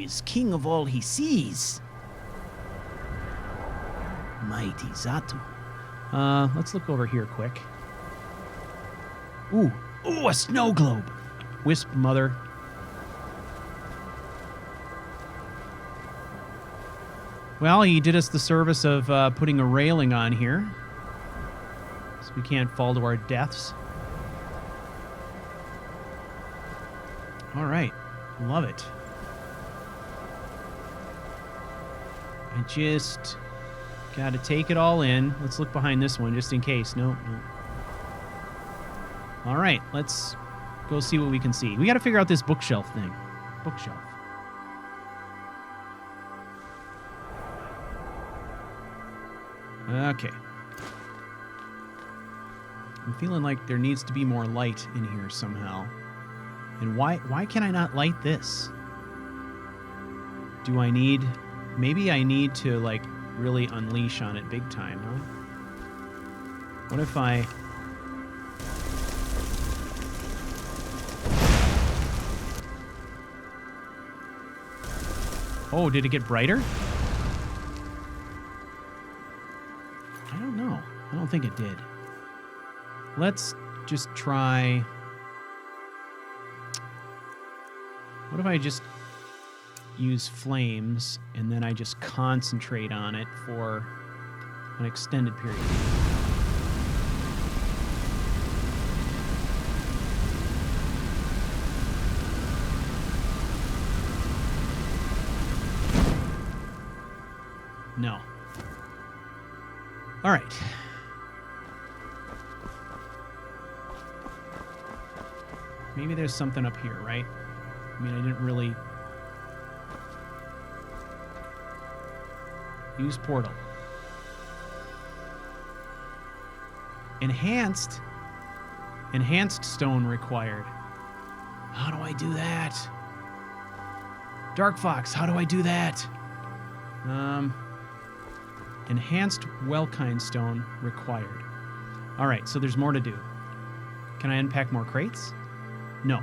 is king of all he sees. Mighty Zatu. Let's look over here quick. Ooh, a snow globe. Wisp mother. Well, he did us the service of putting a railing on here, so we can't fall to our deaths. All right, love it. I just got to take it all in. Let's look behind this one just in case. No. All right, let's go see what we can see. We got to figure out this bookshelf thing. Bookshelf. Okay. I'm feeling like there needs to be more light in here somehow. And why can I not light this? Do I need... Maybe I need to, like, really unleash on it big time, huh? What if I... Oh, did it get brighter? I don't know. I don't think it did. Let's just try... What if I just use flames and then I just concentrate on it for an extended period? No. All right. Maybe there's something up here, right? I mean, I didn't really... Use portal. Enhanced stone required. How do I do that? Dark Fox, how do I do that? Enhanced Welkind stone required. All right, so there's more to do. Can I unpack more crates? No.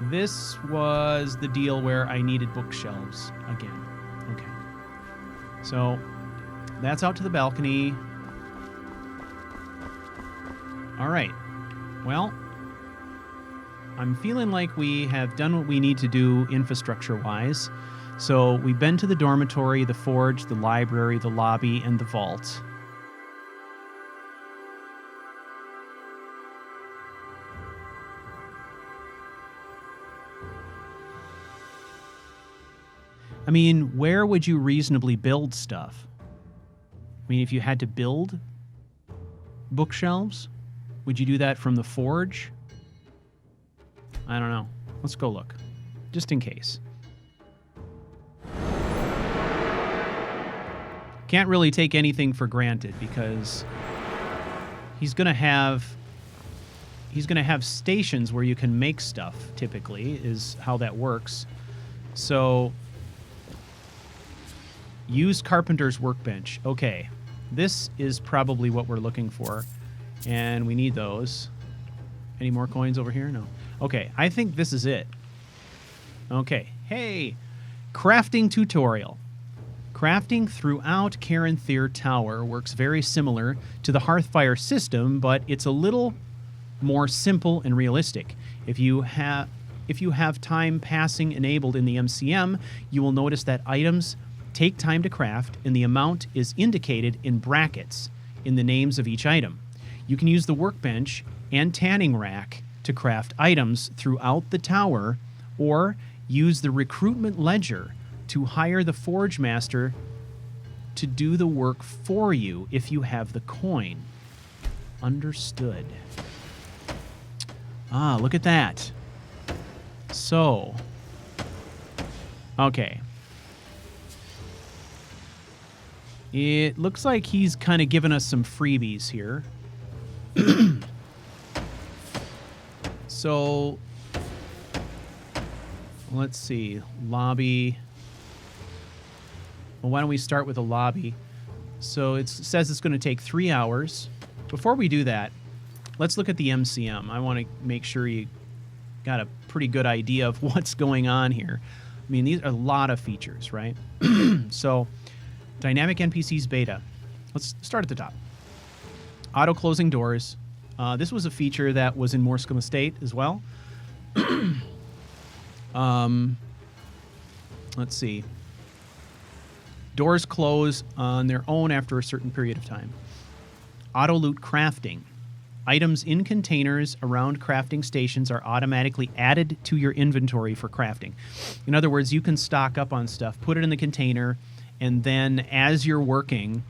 This was the deal where I needed bookshelves again. Okay. So that's out to the balcony. All right. Well, I'm feeling like we have done what we need to do infrastructure-wise. So we've been to the dormitory, the forge, the library, the lobby, and the vault. I mean, where would you reasonably build stuff? I mean, if you had to build bookshelves, would you do that from the forge? I don't know. Let's go look, just in case. Can't really take anything for granted because he's gonna have stations where you can make stuff, typically, is how that works. So use carpenter's workbench. Okay, this is probably what we're looking for, and we need those. Any more coins over here? No. Okay, I think this is it. Okay, hey, crafting tutorial. Crafting throughout Caranthir Tower works very similar to the Hearthfire system, but it's a little more simple and realistic. If you have time passing enabled in the MCM, you will notice that items take time to craft, and the amount is indicated in brackets in the names of each item. You can use the workbench and tanning rack to craft items throughout the tower, or use the recruitment ledger to hire the forge master to do the work for you if you have the coin. Understood. Ah, look at that. So, okay. It looks like he's kind of given us some freebies here. So, let's see. Lobby. Well, why don't we start with a lobby? So it says it's going to take 3 hours. Before we do that, let's look at the MCM. I want to make sure you got a pretty good idea of what's going on here. I mean, these are a lot of features, right? So, dynamic NPCs beta. Let's start at the top. Auto closing doors. This was a feature that was in more Scum Estate as well. Let's see. Doors close on their own after a certain period of time. Auto loot crafting. Items in containers around crafting stations are automatically added to your inventory for crafting. In other words, you can stock up on stuff, put it in the container, and then as you're working,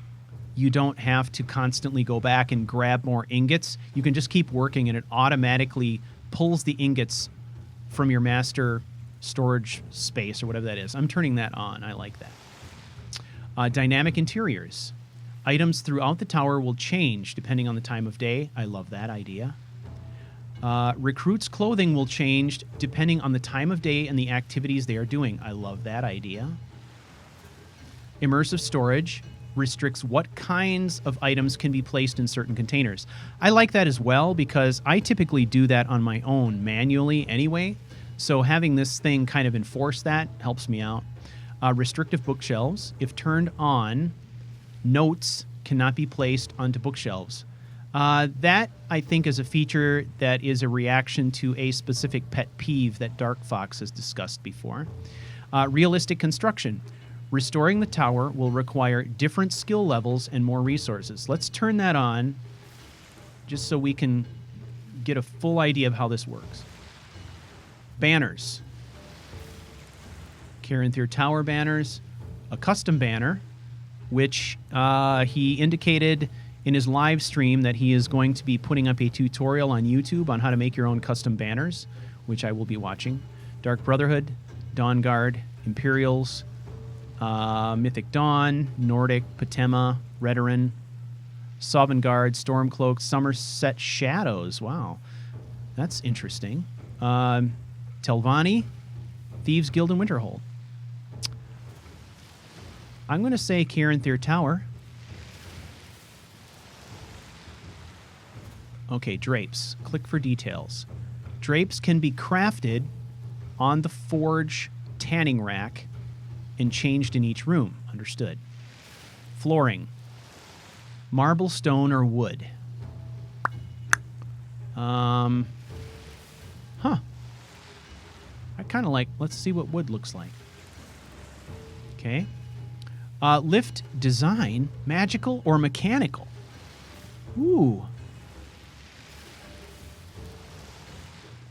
you don't have to constantly go back and grab more ingots. You can just keep working, and it automatically pulls the ingots from your master storage space or whatever that is. I'm turning that on. I like that. Dynamic interiors. Items throughout the tower will change depending on the time of day. I love that idea. Recruits' clothing will change depending on the time of day and the activities they are doing. I love that idea. Immersive storage restricts what kinds of items can be placed in certain containers. I like that as well because I typically do that on my own manually anyway. So having this thing kind of enforce that helps me out. Restrictive bookshelves. If turned on, notes cannot be placed onto bookshelves. That, I think, is a feature that is a reaction to a specific pet peeve that Dark Fox has discussed before. Realistic construction. Restoring the tower will require different skill levels and more resources. Let's turn that on just so we can get a full idea of how this works. Banners. Caranthir Tower banners. A custom banner, which he indicated in his live stream that he is going to be putting up a tutorial on YouTube on how to make your own custom banners, which I will be watching. Dark Brotherhood, Dawn Guard, Imperials, Mythic Dawn, Nordic, Patema, Redoran, Sovngarde, Stormcloak, Somerset Shadows. Wow, that's interesting. Telvanni, Thieves Guild, and Winterhold. I'm going to say Caranthir Tower. Okay, drapes. Click for details. Drapes can be crafted on the forge tanning rack and changed in each room. Understood. Flooring. Marble, stone, or wood. Huh. I kind of like, let's see what wood looks like. Okay. Lift design, magical or mechanical? Ooh.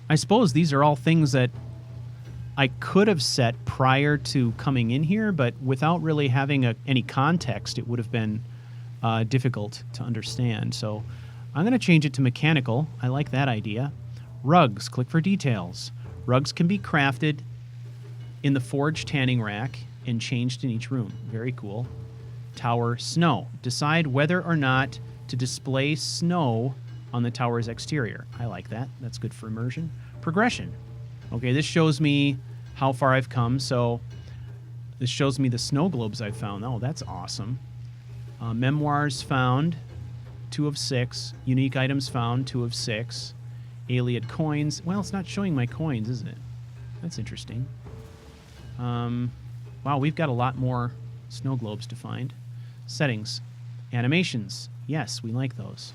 I suppose these are all things that I could have set prior to coming in here, but without really having any context, it would have been difficult to understand. So I'm going to change it to mechanical. I like that idea. Rugs, click for details. Rugs can be crafted in the forge tanning rack and changed in each room. Very cool. Tower, snow. Decide whether or not to display snow on the tower's exterior. I like that. That's good for immersion. Progression. Okay, this shows me how far I've come. So this shows me the snow globes I've found. Oh, that's awesome. Memoirs found, 2 of 6. Unique items found, 2 of 6. Aliad coins. Well, it's not showing my coins, is it? That's interesting. Wow, we've got a lot more snow globes to find. Settings. Animations. Yes, we like those.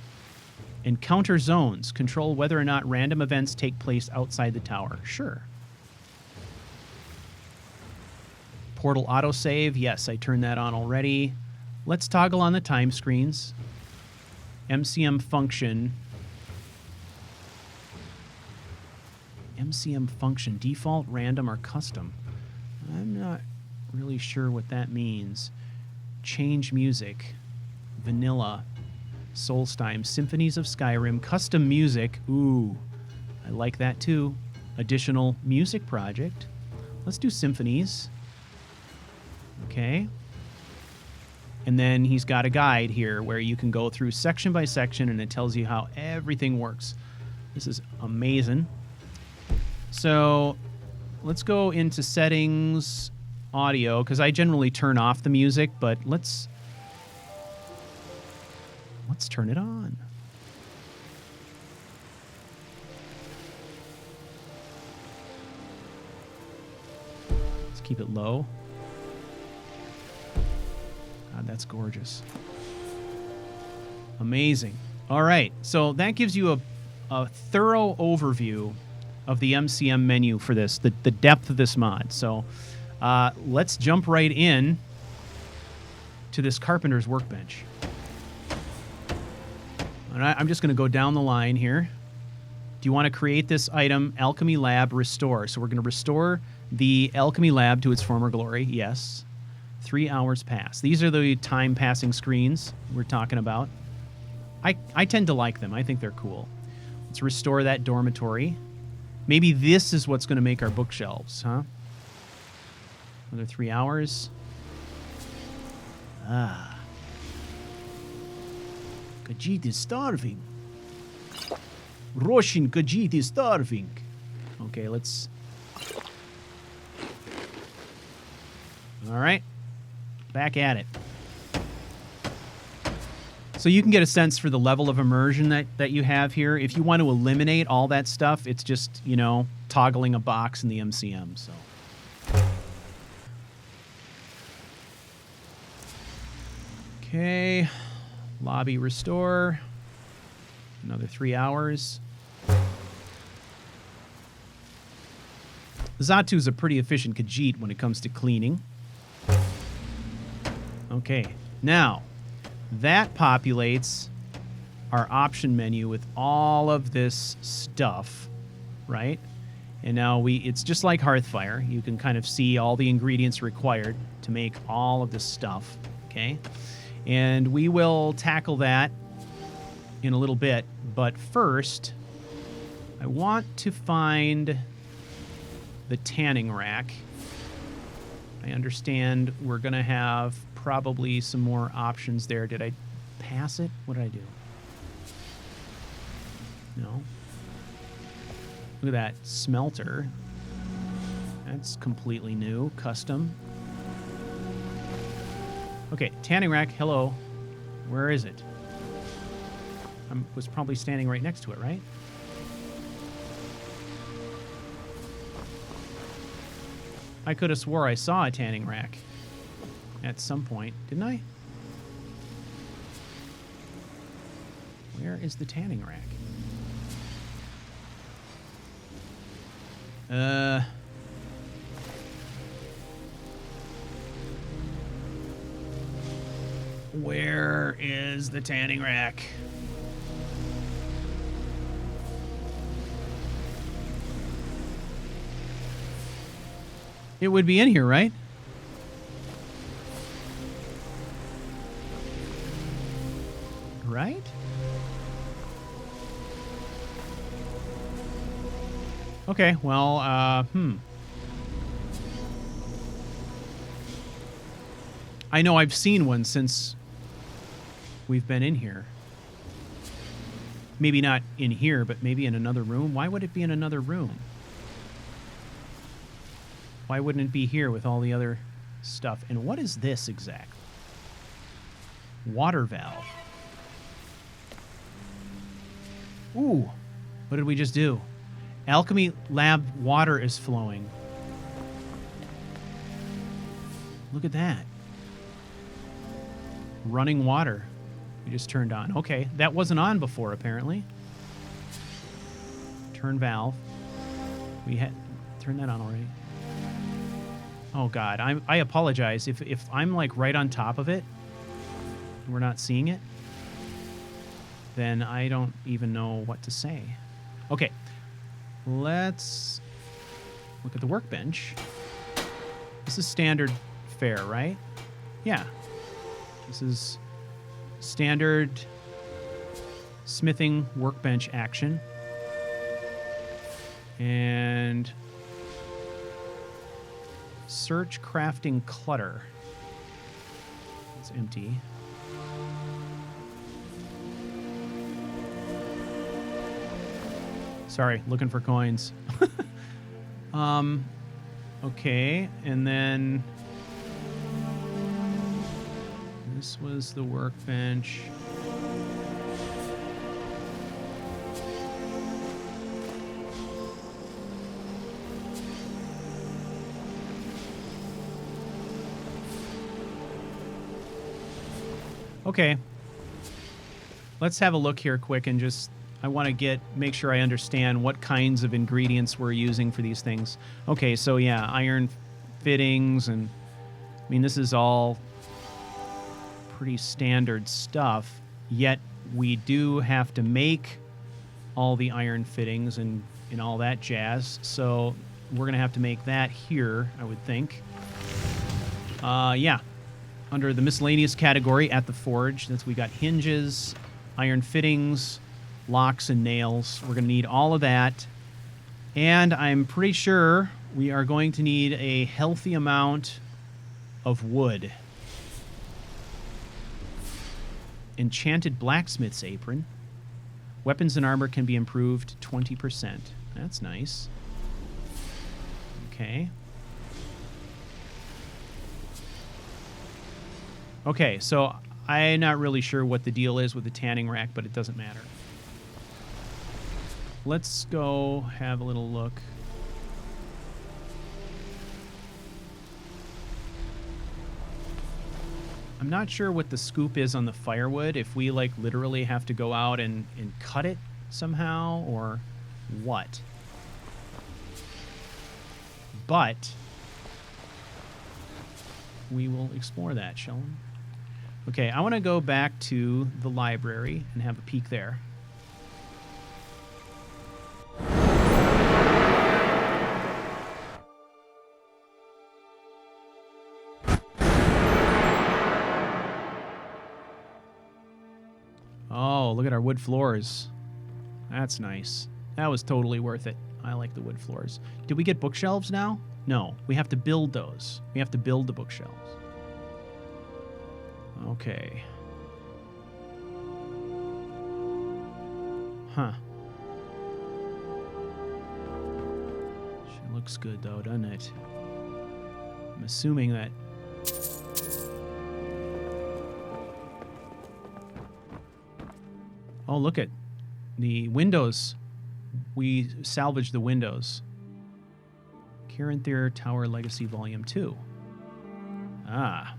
Encounter zones. Control whether or not random events take place outside the tower. Sure. Portal autosave. Yes, I turned that on already. Let's toggle on the time screens. MCM function. MCM function. Default, random, or custom. I'm not really sure what that means. Change music. Vanilla. Solstheim. Symphonies of Skyrim. Custom music. Ooh, I like that too. Additional music project. Let's do symphonies. Okay. And then he's got a guide here where you can go through section by section and it tells you how everything works. This is amazing. So let's go into settings, audio, because I generally turn off the music, but let's turn it on. Let's keep it low. God, that's gorgeous. Amazing. All right, so that gives you a thorough overview of the MCM menu for this, the depth of this mod. So let's jump right in to this carpenter's workbench. All right, I'm just going to go down the line here. Do you want to create this item, Alchemy Lab Restore? So we're going to restore the Alchemy Lab to its former glory. Yes. 3 hours pass. These are the time-passing screens we're talking about. I tend to like them. I think they're cool. Let's restore that dormitory. Maybe this is what's going to make our bookshelves, huh? Another 3 hours. Ah. Khajiit is starving. Roshin Khajiit is starving. Okay, let's... All right. Back at it. So you can get a sense for the level of immersion that you have here. If you want to eliminate all that stuff, it's just, you know, toggling a box in the MCM. So. Okay. Lobby restore. Another 3 hours. Zatu's a pretty efficient Khajiit when it comes to cleaning. Okay. Now... that populates our option menu with all of this stuff, right? And now it's just like Hearthfire. You can kind of see all the ingredients required to make all of this stuff, okay? And we will tackle that in a little bit, but first, I want to find the tanning rack. I understand we're going to have probably some more options there. Did I pass it? What did I do? No. Look at that smelter. That's completely new. Custom. Okay, tanning rack. Hello. Where is it? I was probably standing right next to it, right? I could have swore I saw a tanning rack at some point, didn't I? Where is the tanning rack? Where is the tanning rack? It would be in here, right? Right? Okay, well, I know I've seen one since we've been in here. Maybe not in here, but maybe in another room. Why would it be in another room? Why wouldn't it be here with all the other stuff? And what is this exactly? Water valve. Ooh, what did we just do? Alchemy Lab water is flowing. Look at that. Running water. We just turned on. Okay, that wasn't on before, apparently. Turn valve. We had turned that on already. Oh God, I apologize if I'm like right on top of it and we're not seeing it, then I don't even know what to say. Okay, let's look at the workbench. This is standard fare, right? Yeah. This is standard smithing workbench action. And search crafting clutter. It's empty. Sorry, looking for coins. Okay, and then this was the workbench. Okay. Let's have a look here quick and just... I want to make sure I understand what kinds of ingredients we're using for these things. Okay, so yeah, iron fittings, and I mean, this is all pretty standard stuff, yet we do have to make all the iron fittings and all that jazz, so we're going to have to make that here, I would think. Yeah, under the miscellaneous category at the forge, we got hinges, iron fittings, locks and nails. We're going to need all of that. And I'm pretty sure we are going to need a healthy amount of wood. Enchanted blacksmith's apron. Weapons and armor can be improved 20%. That's nice. Okay. Okay, so I'm not really sure what the deal is with the tanning rack, but it doesn't matter. Let's go have a little look. I'm not sure what the scoop is on the firewood, if we, like, literally have to go out and cut it somehow, or what. But we will explore that, shall we? Okay, I want to go back to the library and have a peek there. Oh, look at our wood floors. That's nice. That was totally worth it. I like the wood floors. Did we get bookshelves now? No, we have to build those. We have to build the bookshelves. Okay. Huh. She looks good, though, doesn't it? I'm assuming that... Oh, look at the windows. We salvaged the windows. Caranthir Tower Legacy Volume 2. Ah.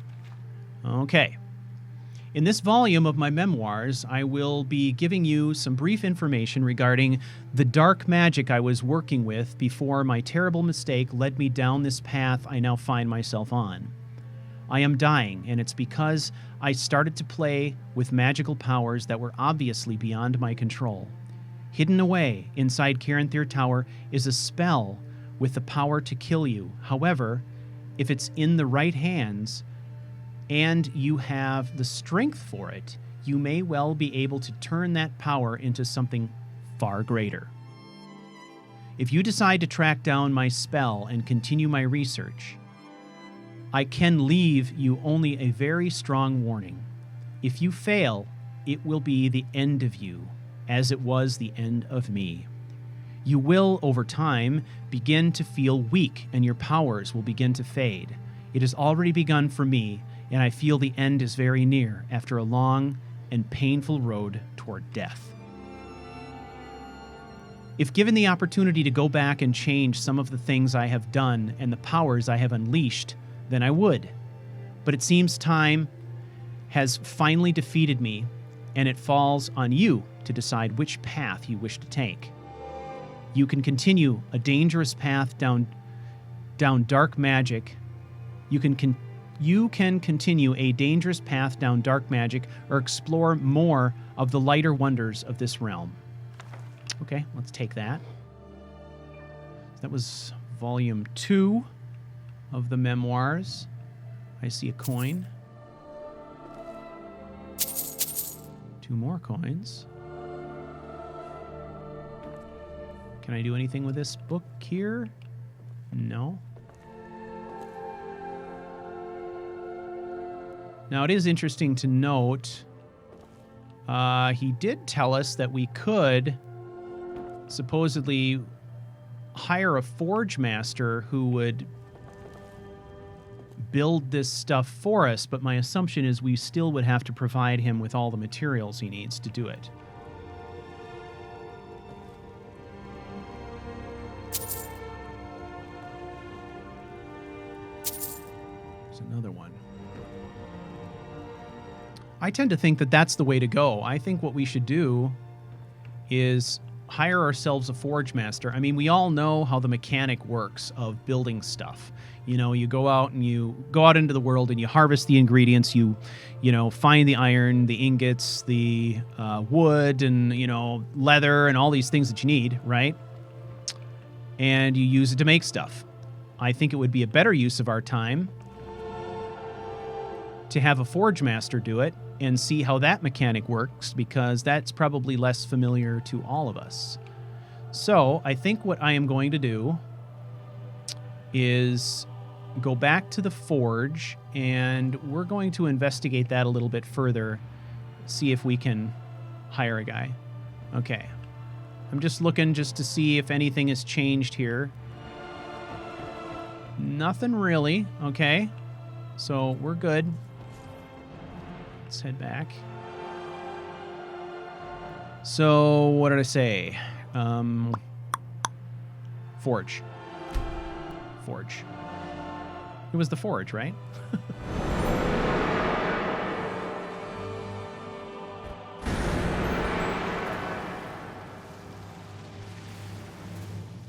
Okay. In this volume of my memoirs, I will be giving you some brief information regarding the dark magic I was working with before my terrible mistake led me down this path I now find myself on. I am dying, and it's because I started to play with magical powers that were obviously beyond my control. Hidden away inside Caranthir Tower is a spell with the power to kill you. However, if it's in the right hands and you have the strength for it, you may well be able to turn that power into something far greater. If you decide to track down my spell and continue my research, I can leave you only a very strong warning. If you fail, it will be the end of you, as it was the end of me. You will, over time, begin to feel weak, and your powers will begin to fade. It has already begun for me, and I feel the end is very near after a long and painful road toward death. If given the opportunity to go back and change some of the things I have done and the powers I have unleashed, then I would. But it seems time has finally defeated me, and it falls on you to decide which path you wish to take. You can continue a dangerous path down dark magic. You can continue a dangerous path down dark magic, or explore more of the lighter wonders of this realm. Okay, let's take that. That was volume 2 of the memoirs. I see a coin. 2 more coins. Can I do anything with this book here? No. Now, it is interesting to note, he did tell us that we could supposedly hire a forge master who would build this stuff for us, but my assumption is we still would have to provide him with all the materials he needs to do it. There's another one. I tend to think that that's the way to go. I think what we should do is hire ourselves a forge master. I mean, we all know how the mechanic works of building stuff. You know, you go out into the world and you harvest the ingredients. You find the iron, the ingots, the wood, and leather, and all these things that you need, right? And you use it to make stuff. I think it would be a better use of our time to have a forge master do it and see how that mechanic works, because that's probably less familiar to all of us. So I think what I am going to do is go back to the forge, and we're going to investigate that a little bit further, see if we can hire a guy. Okay. I'm just looking just to see if anything has changed here. Nothing really. Okay. So we're good. Let's head back. So, what did I say? Forge. Forge. It was the forge, right?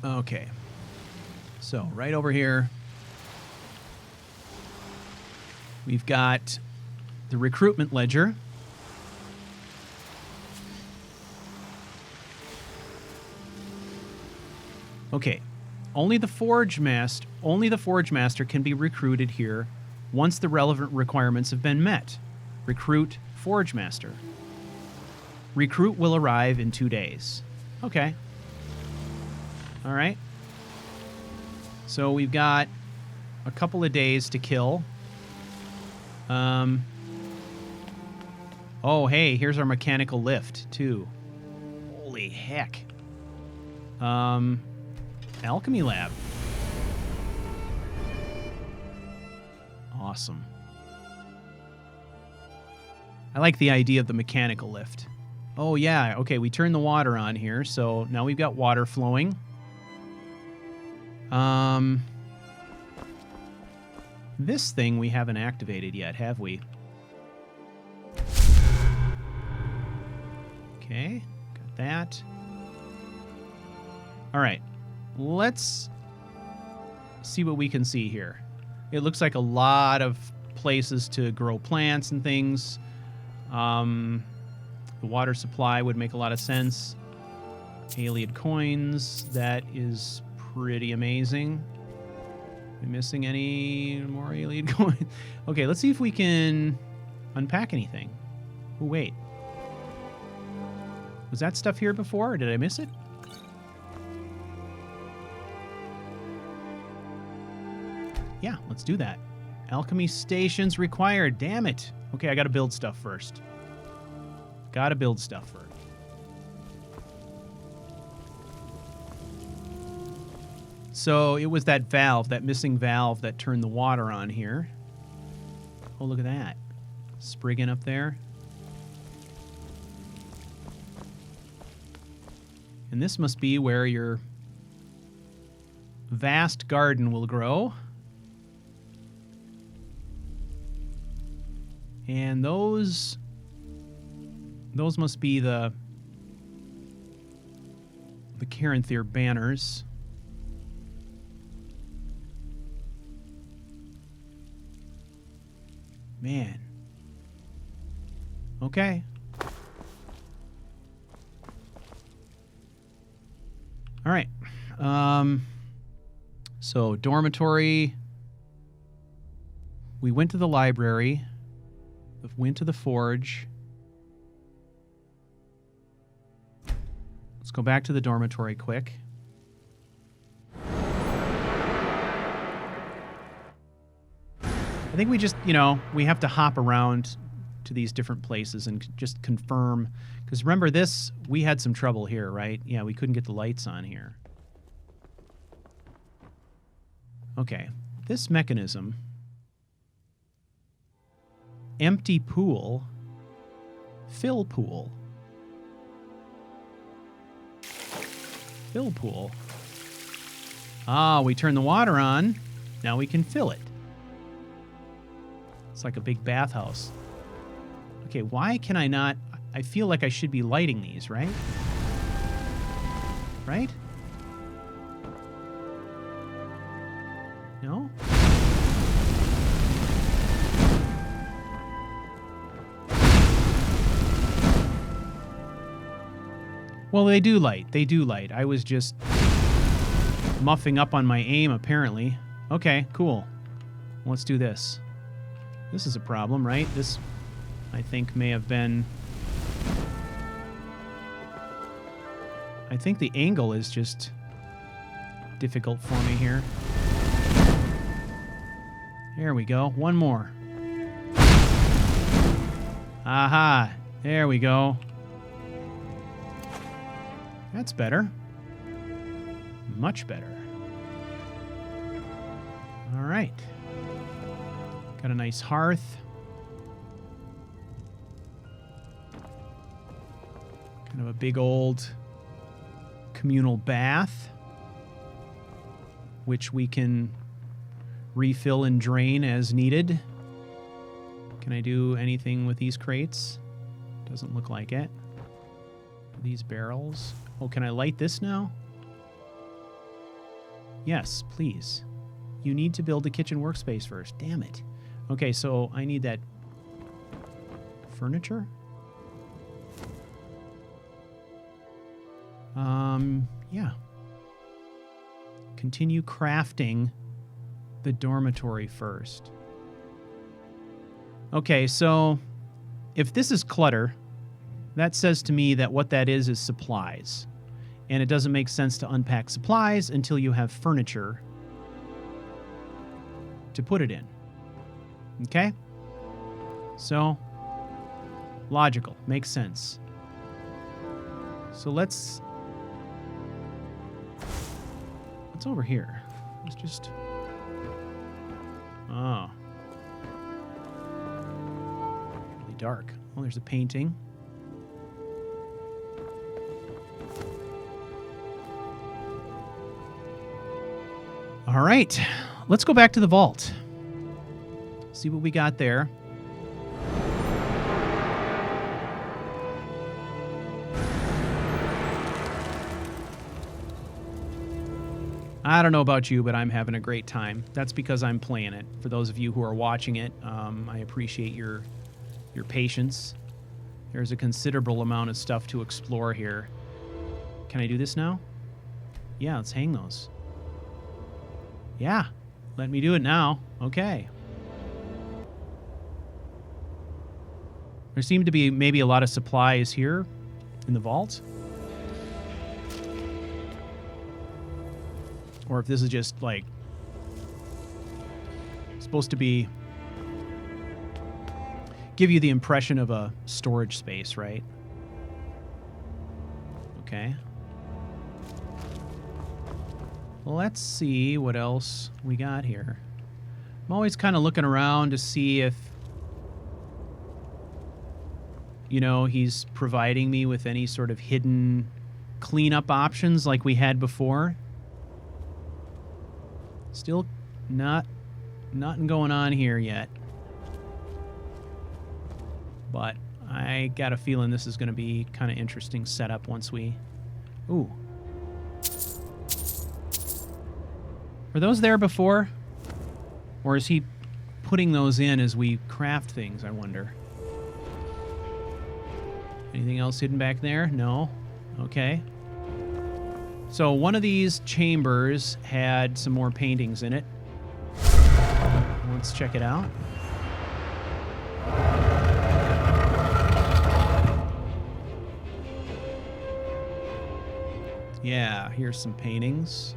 Okay. So, right over here, we've got the recruitment ledger. Okay. Only the forge master can be recruited here once the relevant requirements have been met. Recruit forge master. Recruit will arrive in 2 days. Okay. All right. So we've got a couple of days to kill. Oh, hey, here's our mechanical lift, too. Holy heck. Alchemy lab. Awesome. I like the idea of the mechanical lift. Oh, yeah. Okay, we turned the water on here, so now we've got water flowing. This thing we haven't activated yet, have we? Okay, got that. All right, let's see what we can see here. It looks like a lot of places to grow plants and things. The water supply would make a lot of sense. Alien coins, that is pretty amazing. Am I missing any more alien coins? Okay, let's see if we can unpack anything. Oh, wait. Was that stuff here before, or did I miss it? Yeah, let's do that. Alchemy stations required. Damn it. Okay, I gotta build stuff first. Gotta build stuff first. So it was that valve, that missing valve, that turned the water on here. Oh, look at that. Sprigging up there. And this must be where your vast garden will grow. And those must be the Caranthir banners. Man. Okay. All right. So dormitory. We went to the library. Went to the forge. Let's go back to the dormitory quick. I think we just, we have to hop around to these different places and just confirm. Because remember this, we had some trouble here, right? Yeah, we couldn't get the lights on here. Okay, this mechanism. Empty pool. Fill pool. Fill pool. Ah, we turn the water on. Now we can fill it. It's like a big bathhouse. Okay, why can I not... I feel like I should be lighting these, right? Right? No? Well, they do light. They do light. I was just muffing up on my aim, apparently. Okay, cool. Let's do this. This is a problem, right? This, I think, may have been... I think the angle is just difficult for me here. There we go. One more. Aha! There we go. That's better. Much better. All right. Got a nice hearth. Kind of a big old communal bath, which we can refill and drain as needed. Can I do anything with these crates? Doesn't look like it. These barrels. Oh, can I light this now? Yes, please. You need to build a kitchen workspace first. Damn it. Okay, so I need that furniture. Yeah. Continue crafting the dormitory first. Okay, so if this is clutter, that says to me that what that is supplies. And it doesn't make sense to unpack supplies until you have furniture to put it in. Okay? So, logical. Makes sense. So let's... What's over here? It's just... Oh. Really dark. Oh, there's a painting. All right. Let's go back to the vault. See what we got there. I don't know about you, but I'm having a great time. That's because I'm playing it. For those of you who are watching it, I appreciate your patience. There's a considerable amount of stuff to explore here. Can I do this now? Yeah, let's hang those. Yeah, let me do it now. Okay. There seem to be maybe a lot of supplies here in the vault. Or if this is just, like, supposed to be... give you the impression of a storage space, right? Okay. Let's see what else we got here. I'm always kind of looking around to see if, you know, he's providing me with any sort of hidden cleanup options like we had before. Still nothing going on here yet. But I got a feeling this is going to be kind of interesting setup once we... Ooh. Were those there before? Or is he putting those in as we craft things, I wonder? Anything else hidden back there? No? Okay. So one of these chambers had some more paintings in it. Let's check it out. Yeah, here's some paintings.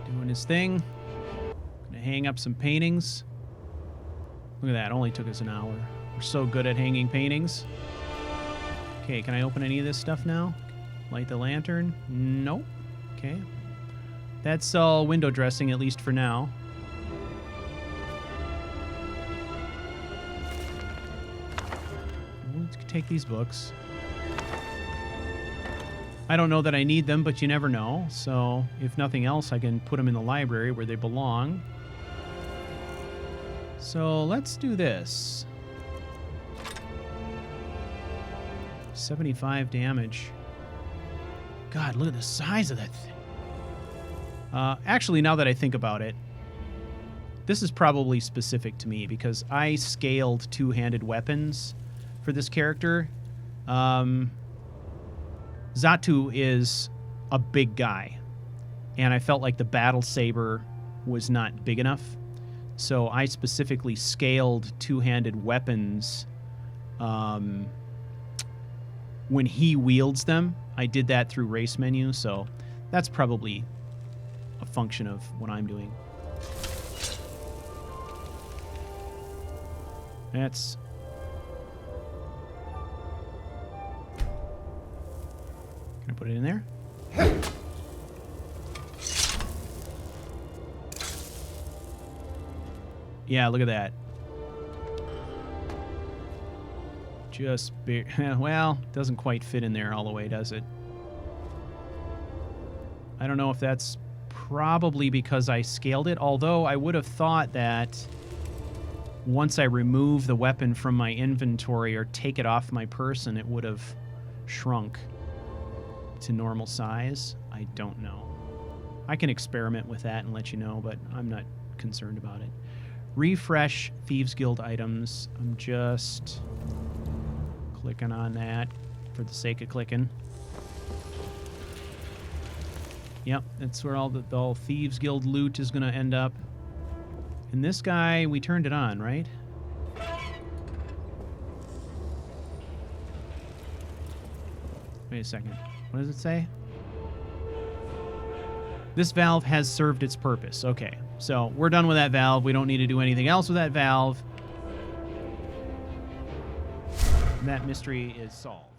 Doing his thing. Gonna hang up some paintings. Look at that, only took us an hour. We're so good at hanging paintings. Okay, can I open any of this stuff now? Light the lantern? Nope. Okay. That's all window dressing, at least for now. Let's take these books. I don't know that I need them, but you never know. So if nothing else, I can put them in the library where they belong. So let's do this. 75 damage. God, look at the size of that thing. Actually, now that I think about it, this is probably specific to me because I scaled two-handed weapons for this character. Zatu is a big guy, and I felt like the battle saber was not big enough. So I specifically scaled two-handed weapons when he wields them. I did that through race menu, so that's probably a function of what I'm doing. That's... Can I put it in there? Yeah, look at that. Just well, doesn't quite fit in there all the way, does it? I don't know if that's probably because I scaled it, although I would have thought that once I remove the weapon from my inventory or take it off my person, it would have shrunk to normal size. I don't know. I can experiment with that and let you know, but I'm not concerned about it. Refresh Thieves Guild items. I'm just clicking on that for the sake of clicking. Yep, that's where all Thieves Guild loot is going to end up. And this guy, we turned it on, right? Wait a second. What does it say? This valve has served its purpose. Okay, so we're done with that valve. We don't need to do anything else with that valve. That mystery is solved.